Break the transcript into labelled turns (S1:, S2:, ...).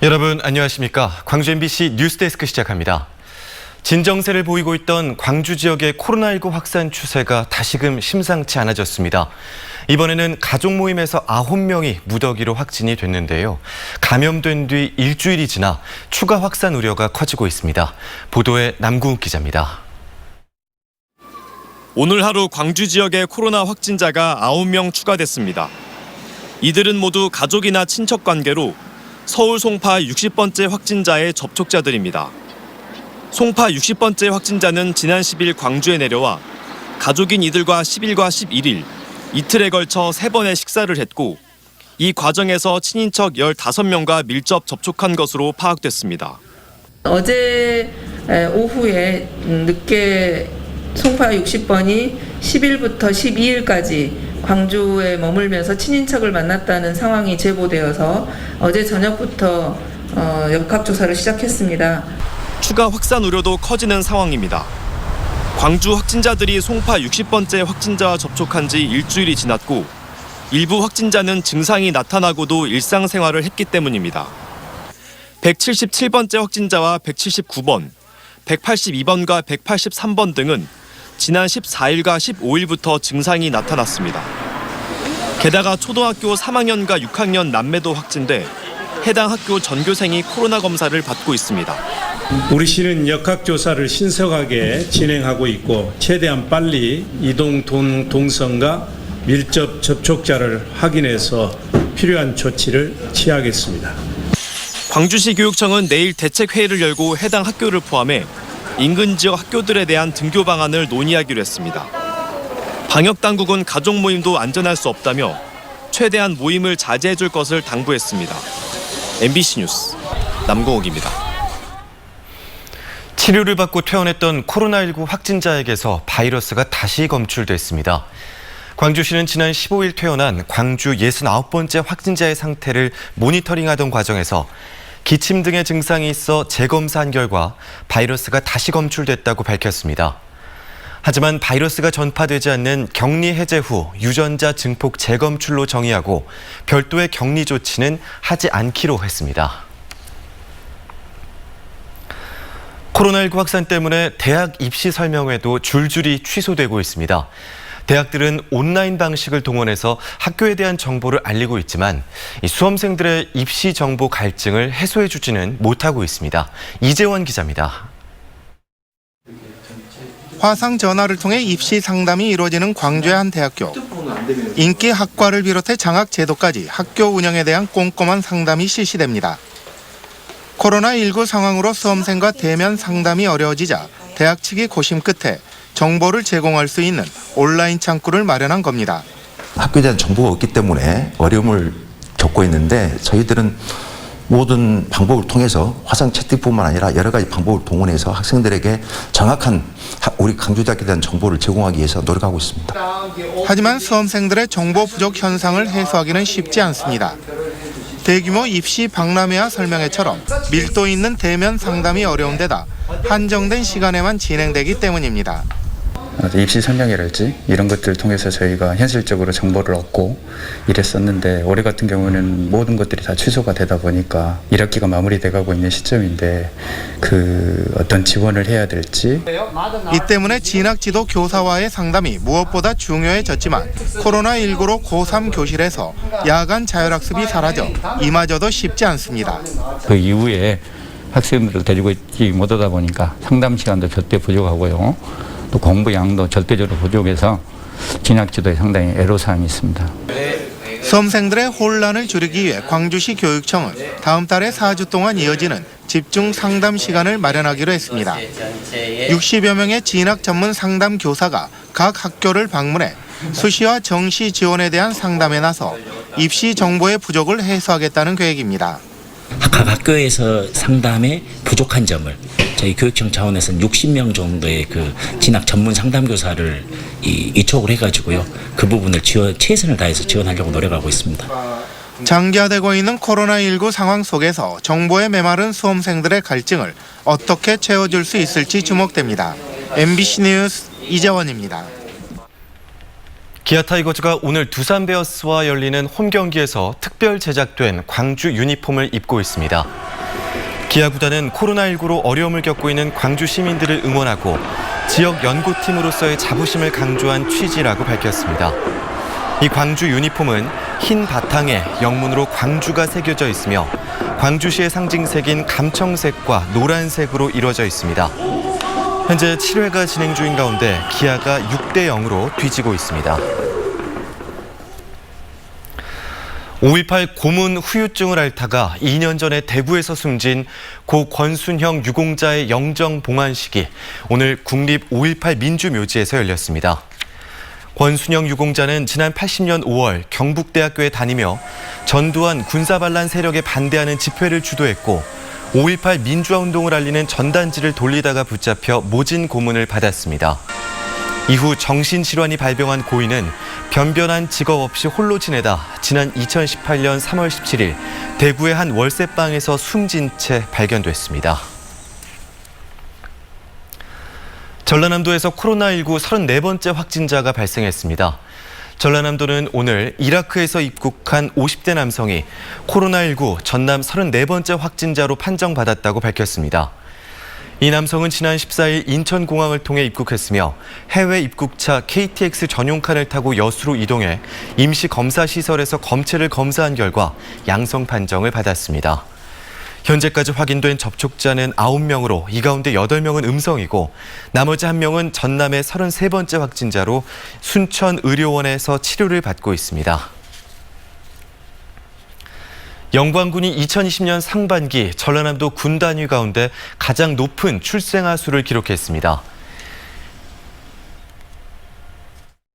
S1: 여러분 안녕하십니까? 광주 MBC 뉴스데스크 시작합니다. 진정세를 보이고 있던 광주 지역의 코로나19 확산 추세가 다시금 심상치 않아졌습니다. 이번에는 가족 모임에서 9명이 무더기로 확진이 됐는데요. 감염된 뒤 일주일이 지나 추가 확산 우려가 커지고 있습니다. 보도에 남궁욱 기자입니다.
S2: 오늘 하루 광주 지역의 코로나 확진자가 9명 추가됐습니다. 이들은 모두 가족이나 친척 관계로 서울 송파 60번째 확진자의 접촉자들입니다. 송파 60번째 확진자는 지난 10일 광주에 내려와 가족인 이들과 10일과 11일 이틀에 걸쳐 3번의 식사를 했고 이 과정에서 친인척 15명과 밀접 접촉한 것으로 파악됐습니다.
S3: 어제 오후에 늦게 송파 60번이 10일부터 12일까지 광주에 머물면서 친인척을 만났다는 상황이 제보되어서 어제 저녁부터 역학조사를 시작했습니다.
S2: 추가 확산 우려도 커지는 상황입니다. 광주 확진자들이 송파 60번째 확진자와 접촉한 지 일주일이 지났고 일부 확진자는 증상이 나타나고도 일상생활을 했기 때문입니다. 177번째 확진자와 179번, 182번과 183번 등은 지난 14일과 15일부터 증상이 나타났습니다. 게다가 초등학교 3학년과 6학년 남매도 확진돼 해당 학교 전교생이 코로나 검사를 받고 있습니다.
S4: 우리 시는 역학조사를 신속하게 진행하고 있고 최대한 빨리 이동 동선과 밀접 접촉자를 확인해서 필요한 조치를 취하겠습니다.
S2: 광주시 교육청은 내일 대책회의를 열고 해당 학교를 포함해 인근 지역 학교들에 대한 등교 방안을 논의하기로 했습니다. 방역당국은 가족 모임도 안전할 수 없다며 최대한 모임을 자제해 줄 것을 당부했습니다. MBC 뉴스 남궁욱입니다.
S1: 치료를 받고 퇴원했던 코로나19 확진자에게서 바이러스가 다시 검출됐습니다. 광주시는 지난 15일 퇴원한 광주 69번째 확진자의 상태를 모니터링하던 과정에서 기침 등의 증상이 있어 재검사한 결과 바이러스가 다시 검출됐다고 밝혔습니다. 하지만 바이러스가 전파되지 않는 격리 해제 후 유전자 증폭 재검출로 정의하고 별도의 격리 조치는 하지 않기로 했습니다. 코로나19 확산 때문에 대학 입시 설명회도 줄줄이 취소되고 있습니다. 대학들은 온라인 방식을 동원해서 학교에 대한 정보를 알리고 있지만 수험생들의 입시 정보 갈증을 해소해주지는 못하고 있습니다. 이재원 기자입니다.
S5: 화상 전화를 통해 입시 상담이 이루어지는 광주의 한 대학교. 인기 학과를 비롯해 장학 제도까지 학교 운영에 대한 꼼꼼한 상담이 실시됩니다. 코로나19 상황으로 수험생과 대면 상담이 어려워지자 대학 측이 고심 끝에 정보를 제공할 수 있는 온라인 창구를 마련한 겁니다.
S6: 학교에 대한 정보가 없기 때문에 어려움을 겪고 있는데 저희들은 모든 방법을 통해서 화상 채팅뿐만 아니라 여러 가지 방법을 동원해서 학생들에게 정확한 우리 광주대학교에 대한 정보를 제공하기 위해서 노력하고 있습니다.
S5: 하지만 수험생들의 정보 부족 현상을 해소하기는 쉽지 않습니다. 대규모 입시 박람회와 설명회처럼 밀도 있는 대면 상담이 어려운 데다 한정된 시간에만 진행되기 때문입니다.
S7: 입시 설명회랄지 이런 것들을 통해서 저희가 현실적으로 정보를 얻고 이랬었는데 올해 같은 경우는 모든 것들이 다 취소가 되다 보니까 1학기가 마무리돼가고 있는 시점인데 그 어떤 지원을 해야 될지.
S5: 이 때문에 진학지도 교사와의 상담이 무엇보다 중요해졌지만 코로나19로 고3 교실에서 야간 자율학습이 사라져 이마저도 쉽지 않습니다.
S8: 그 이후에 학생들을 데리고 있지 못하다 보니까 상담 시간도 절대 부족하고요. 또 공부 양도 절대적으로 부족해서 진학지도에 상당히 애로사항이 있습니다.
S5: 수험생들의 혼란을 줄이기 위해 광주시 교육청은 다음 달에 4주 동안 이어지는 집중 상담 시간을 마련하기로 했습니다. 60여 명의 진학 전문 상담 교사가 각 학교를 방문해 수시와 정시 지원에 대한 상담에 나서 입시 정보의 부족을 해소하겠다는 계획입니다.
S9: 각 학교에서 상담에 부족한 점을 저희 교육청 차원에서는 60명 정도의 그 진학 전문 상담교사를 이촉을 해가지고요. 그 부분을 최선을 다해서 지원하려고 노력하고 있습니다.
S5: 장기화되고 있는 코로나19 상황 속에서 정보에 메마른 수험생들의 갈증을 어떻게 채워줄 수 있을지 주목됩니다. MBC 뉴스 이재원입니다.
S1: 기아 타이거즈가 오늘 두산 베어스와 열리는 홈 경기에서 특별 제작된 광주 유니폼을 입고 있습니다. 기아구단은 코로나19로 어려움을 겪고 있는 광주 시민들을 응원하고 지역 연구팀으로서의 자부심을 강조한 취지라고 밝혔습니다. 이 광주 유니폼은 흰 바탕에 영문으로 광주가 새겨져 있으며 광주시의 상징색인 감청색과 노란색으로 이루어져 있습니다. 현재 7회가 진행 중인 가운데 기아가 6대 0으로 뒤지고 있습니다. 5.18 고문 후유증을 앓다가 2년 전에 대구에서 숨진 고 권순형 유공자의 영정 봉안식이 오늘 국립 5.18 민주묘지에서 열렸습니다. 권순형 유공자는 지난 80년 5월 경북대학교에 다니며 전두환 군사반란 세력에 반대하는 집회를 주도했고 5.18 민주화운동을 알리는 전단지를 돌리다가 붙잡혀 모진 고문을 받았습니다. 이후 정신질환이 발병한 고인은 변변한 직업 없이 홀로 지내다 지난 2018년 3월 17일 대구의 한 월세방에서 숨진 채 발견됐습니다. 전라남도에서 코로나19 34번째 확진자가 발생했습니다. 전라남도는 오늘 이라크에서 입국한 50대 남성이 코로나19 전남 34번째 확진자로 판정받았다고 밝혔습니다. 이 남성은 지난 14일 인천공항을 통해 입국했으며 해외 입국차 KTX 전용칸을 타고 여수로 이동해 임시검사시설에서 검체를 검사한 결과 양성 판정을 받았습니다. 현재까지 확인된 접촉자는 9명으로 이 가운데 8명은 음성이고 나머지 1명은 전남의 33번째 확진자로 순천의료원에서 치료를 받고 있습니다. 영광군이 2020년 상반기 전라남도 군 단위 가운데 가장 높은 출생아 수를 기록했습니다.